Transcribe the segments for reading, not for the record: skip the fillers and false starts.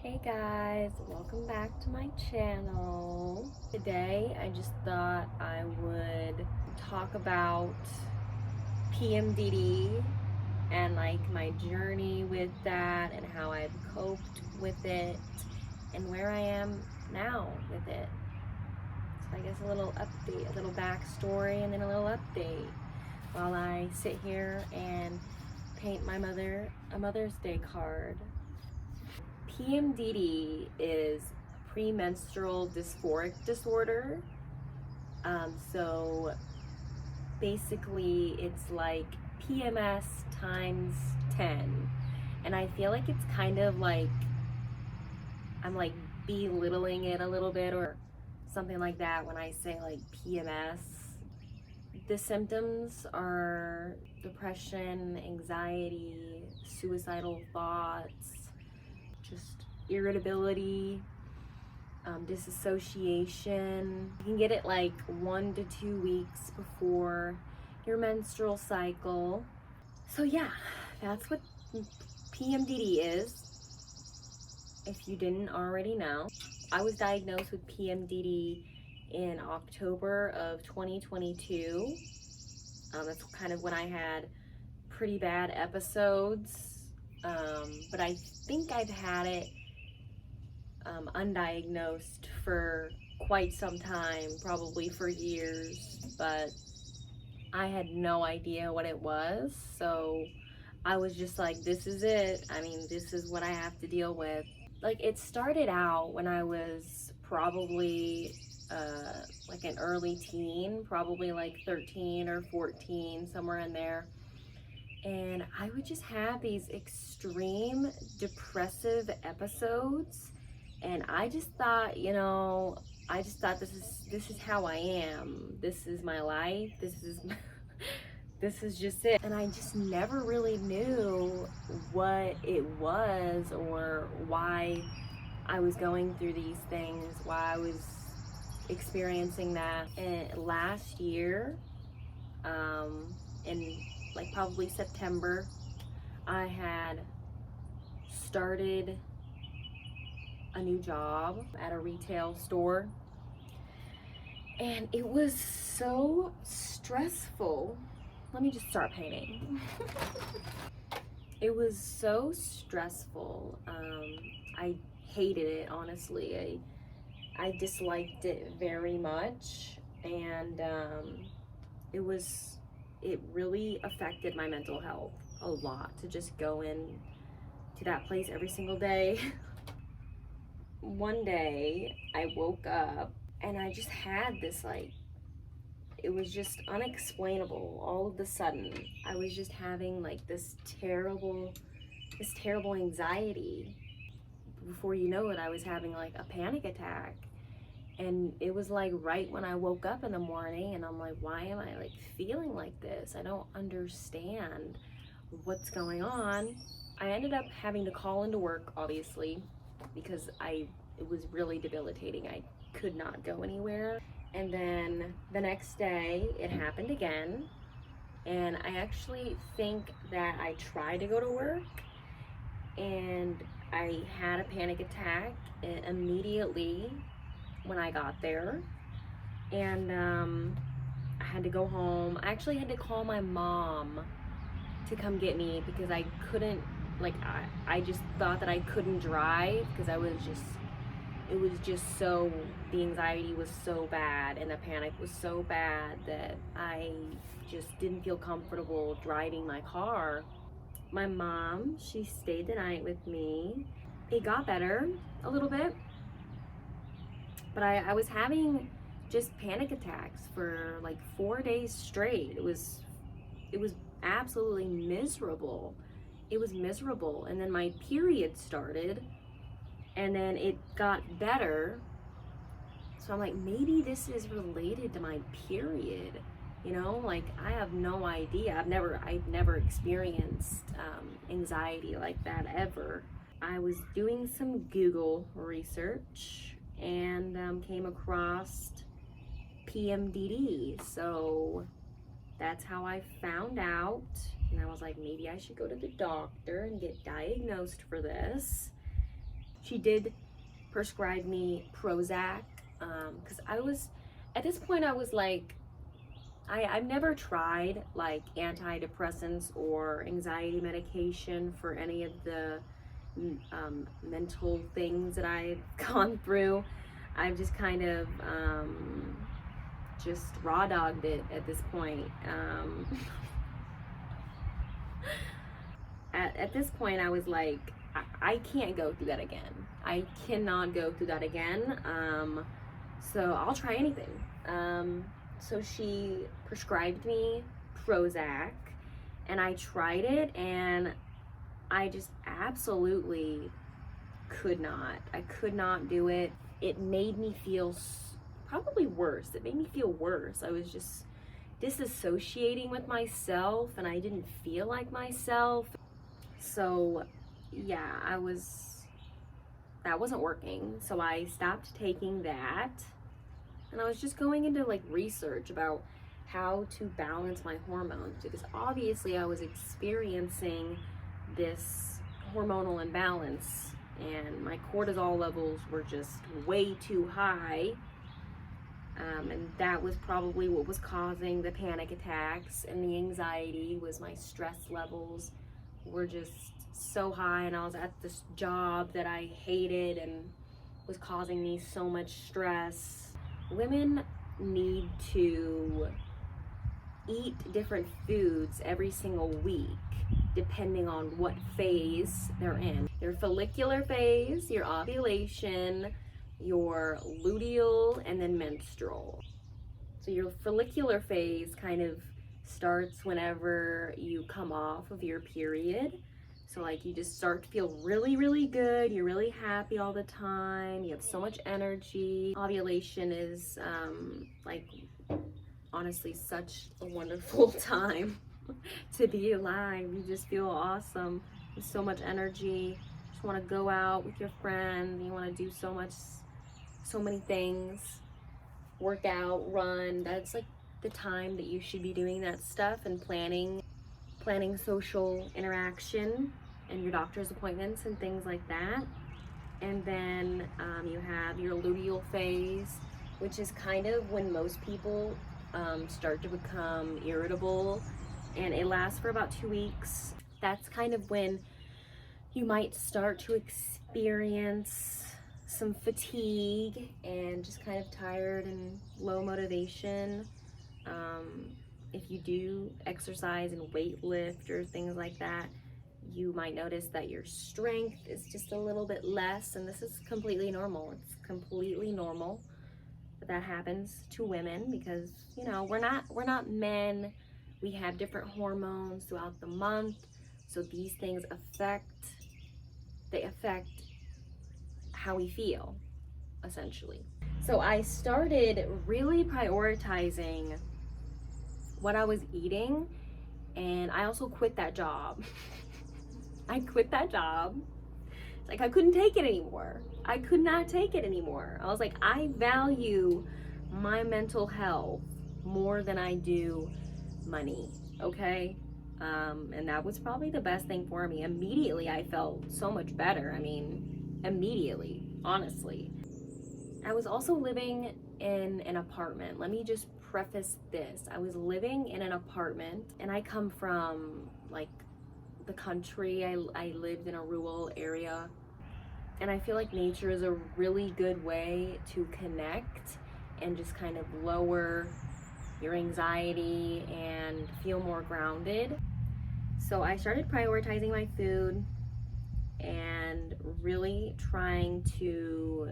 Hey guys, welcome back to my channel. Today I just thought I would talk about PMDD and like my journey with that and how I've coped with it and where I am now with it. So I guess a little update, a little backstory, and then a little update while I sit here and paint my mother a Mother's Day card. PMDD is premenstrual dysphoric disorder. So basically it's like PMS times 10. And I feel like it's kind of like I'm like belittling it a little bit or something like that when I say like PMS. The symptoms are depression, anxiety, suicidal thoughts, just irritability, disassociation. You can get it like 1 to 2 weeks before your menstrual cycle. So yeah, that's what PMDD is, if you didn't already know. I was diagnosed with PMDD in October of 2022. That's kind of when I had pretty bad episodes, but I think I've had it undiagnosed for quite some time, probably for years, but I had no idea what it was. So I was just like, this is it. I mean, this is what I have to deal with. Like, it started out when I was probably like an early teen, probably like 13 or 14, somewhere in there. And I would just have these extreme depressive episodes. And I just thought, this is how I am. This is my life. This is just it. And I just never really knew what it was or why I was going through these things, why I was experiencing that. And last year, in like probably September, I had started a new job at a retail store, and it was so stressful. Let me just start painting. It was so stressful. I hated it, honestly. I disliked it very much, and it really affected my mental health a lot to just go in to that place every single day. One day I woke up and I just had this it was just unexplainable. All of a sudden I was just having like this terrible anxiety. Before you know it, I was having like a panic attack. And it was like right when I woke up in the morning, and I'm like, why am I like feeling like this? I don't understand what's going on. I ended up having to call into work, obviously, because it was really debilitating. I could not go anywhere. And then the next day it happened again. And I actually think that I tried to go to work and I had a panic attack immediately when I got there, and I had to go home. I actually had to call my mom to come get me because I couldn't, I just thought that I couldn't drive because it was just so, the anxiety was so bad and the panic was so bad that I just didn't feel comfortable driving my car. My mom, she stayed the night with me. It got better a little bit, but I was having just panic attacks for like 4 days straight. It was absolutely miserable. It was miserable. And then my period started, and then it got better. So I'm like, maybe this is related to my period. Like, I have no idea. I've never experienced anxiety like that ever. I was doing some Google research and came across PMDD. So that's how I found out. And I was like, maybe I should go to the doctor and get diagnosed for this. She did prescribe me Prozac, because at this point I was like, I've never tried like antidepressants or anxiety medication for any of the mental things that I've gone through. I've just kind of just raw dogged it at this point. At this point, I was like, I can't go through that again. I cannot go through that again. So I'll try anything. So she prescribed me Prozac, and I tried it, and I just absolutely could not. I could not do it. It made me feel probably worse. It made me feel worse. I was just disassociating with myself, and I didn't feel like myself. So yeah, that wasn't working. So I stopped taking that, and I was just going into like research about how to balance my hormones, because obviously I was experiencing this hormonal imbalance, and my cortisol levels were just way too high. And that was probably what was causing the panic attacks, and the anxiety was my stress levels were just so high, and I was at this job that I hated and was causing me so much stress. Women need to eat different foods every single week depending on what phase they're in. Your follicular phase, your ovulation, your luteal, and then menstrual. So your follicular phase kind of starts whenever you come off of your period. So like you just start to feel really, really good. You're really happy all the time. You have so much energy. Ovulation is like honestly such a wonderful time to be alive. You just feel awesome. With so much energy. Just want to go out with your friends. You want to do so many things. Work out, run. That's like the time that you should be doing that stuff and planning social interaction and your doctor's appointments and things like that. And then you have your luteal phase, which is kind of when most people start to become irritable, and it lasts for about 2 weeks. That's kind of when you might start to experience some fatigue and just kind of tired and low motivation. If you do exercise and weight lift or things like that, you might notice that your strength is just a little bit less, and this is completely normal. It's completely normal that that happens to women, because you know we're not men. We have different hormones throughout the month, so these things affect how we feel, essentially. So I started really prioritizing what I was eating, and I also quit that job. I quit that job. Like I couldn't take it anymore. I could not take it anymore. I was like, I value my mental health more than I do money, okay? And that was probably the best thing for me. Immediately, I felt so much better. I mean, immediately, honestly. I was also living in an apartment. Let me just preface this. I was living in an apartment, and I come from like the country. I lived in a rural area, and I feel like nature is a really good way to connect and just kind of lower your anxiety and feel more grounded. So I started prioritizing my food and really trying to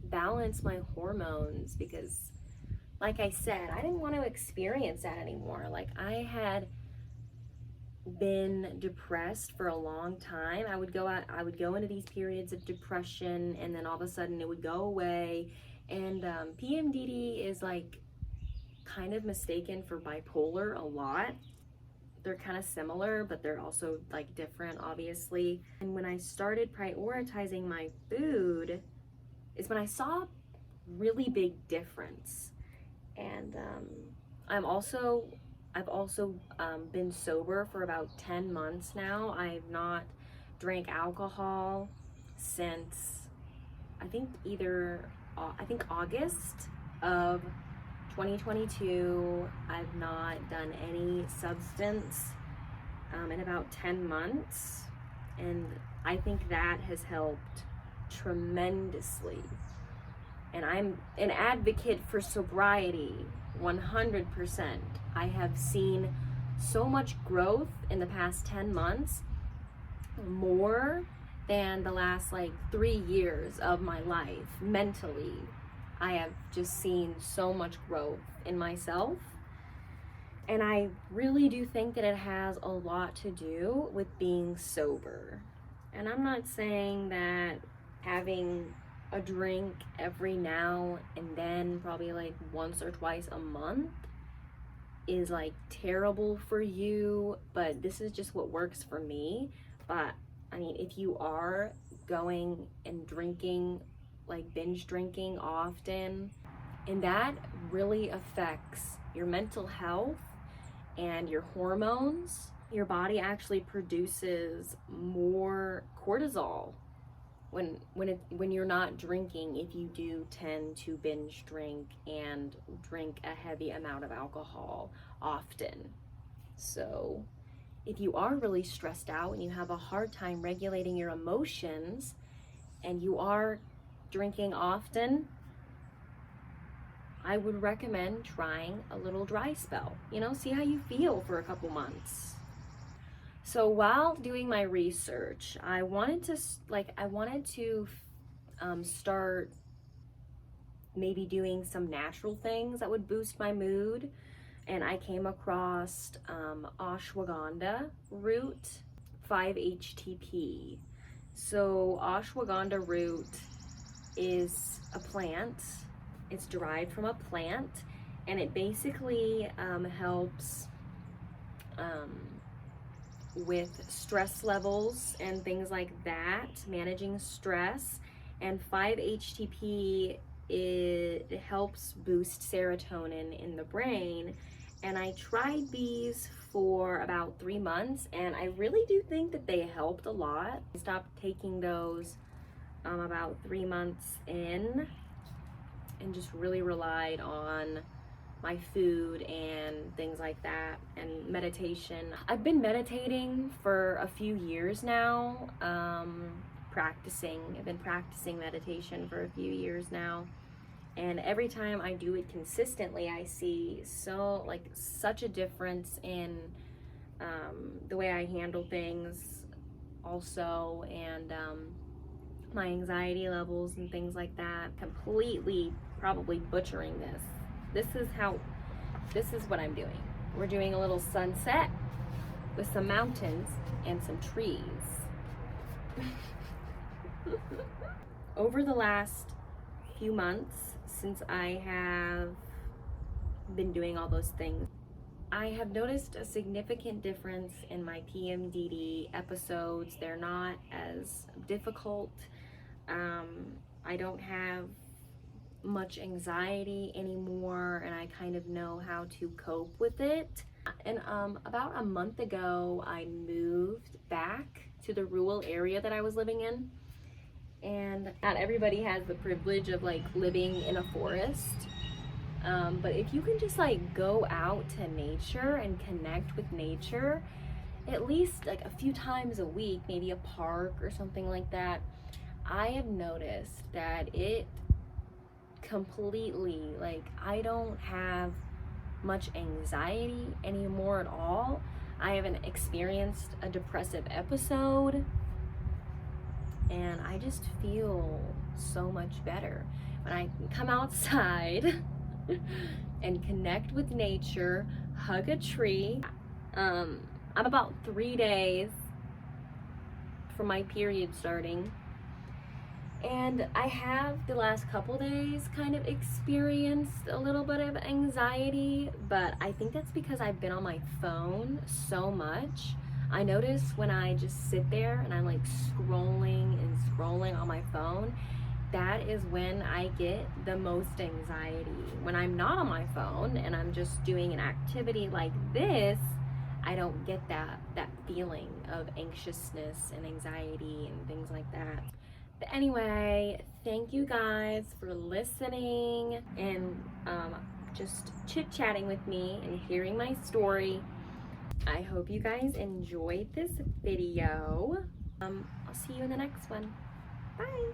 balance my hormones, because like I said, I didn't want to experience that anymore. Like I had been depressed for a long time. I would go into these periods of depression, and then all of a sudden it would go away. And PMDD is like kind of mistaken for bipolar a lot. They're kind of similar, but they're also like different, obviously. And when I started prioritizing my food is when I saw a really big difference. And I've also been sober for about 10 months now. I've not drank alcohol since I think August of 2022. I've not done any substance in about 10 months, and I think that has helped tremendously. And I'm an advocate for sobriety 100%. I have seen so much growth in the past 10 months, more than the last like 3 years of my life mentally. I have just seen so much growth in myself. And I really do think that it has a lot to do with being sober. And I'm not saying that having a drink every now and then, probably like once or twice a month, is like terrible for you, but this is just what works for me. But I mean, if you are going and drinking, like binge drinking often, and that really affects your mental health and your hormones. Your body actually produces more cortisol when you're not drinking, if you do tend to binge drink and drink a heavy amount of alcohol often. So if you are really stressed out and you have a hard time regulating your emotions and you are drinking often, I would recommend trying a little dry spell. See how you feel for a couple months. So while doing my research, I wanted to start maybe doing some natural things that would boost my mood. And I came across ashwagandha root 5-HTP. So ashwagandha root is a plant. It's derived from a plant, and it basically helps with stress levels and things like that, managing stress. And 5-HTP, it helps boost serotonin in the brain. And I tried these for about 3 months, and I really do think that they helped a lot. I stopped taking those about 3 months in, and just really relied on my food and things like that, and meditation. I've been meditating for a few years now, I've been practicing meditation for a few years now, and every time I do it consistently, I see such a difference in the way I handle things also, and my anxiety levels and things like that. Completely probably butchering this. This is what I'm doing. We're doing a little sunset with some mountains and some trees. Over the last few months, since I have been doing all those things, I have noticed a significant difference in my PMDD episodes. They're not as difficult. I don't have much anxiety anymore, and I kind of know how to cope with it. And about a month ago, I moved back to the rural area that I was living in. And not everybody has the privilege of living in a forest. But if you can just go out to nature and connect with nature, at least a few times a week, maybe a park or something like that, I have noticed that it completely, I don't have much anxiety anymore at all. I haven't experienced a depressive episode, and I just feel so much better when I can come outside and connect with nature, hug a tree. I'm about 3 days from my period starting, and I have the last couple days kind of experienced a little bit of anxiety, but I think that's because I've been on my phone so much. I notice when I just sit there and I'm scrolling and scrolling on my phone, that is when I get the most anxiety. When I'm not on my phone and I'm just doing an activity like this, I don't get that feeling of anxiousness and anxiety and things like that. But anyway, thank you guys for listening and just chit-chatting with me and hearing my story. I hope you guys enjoyed this video. I'll see you in the next one. Bye.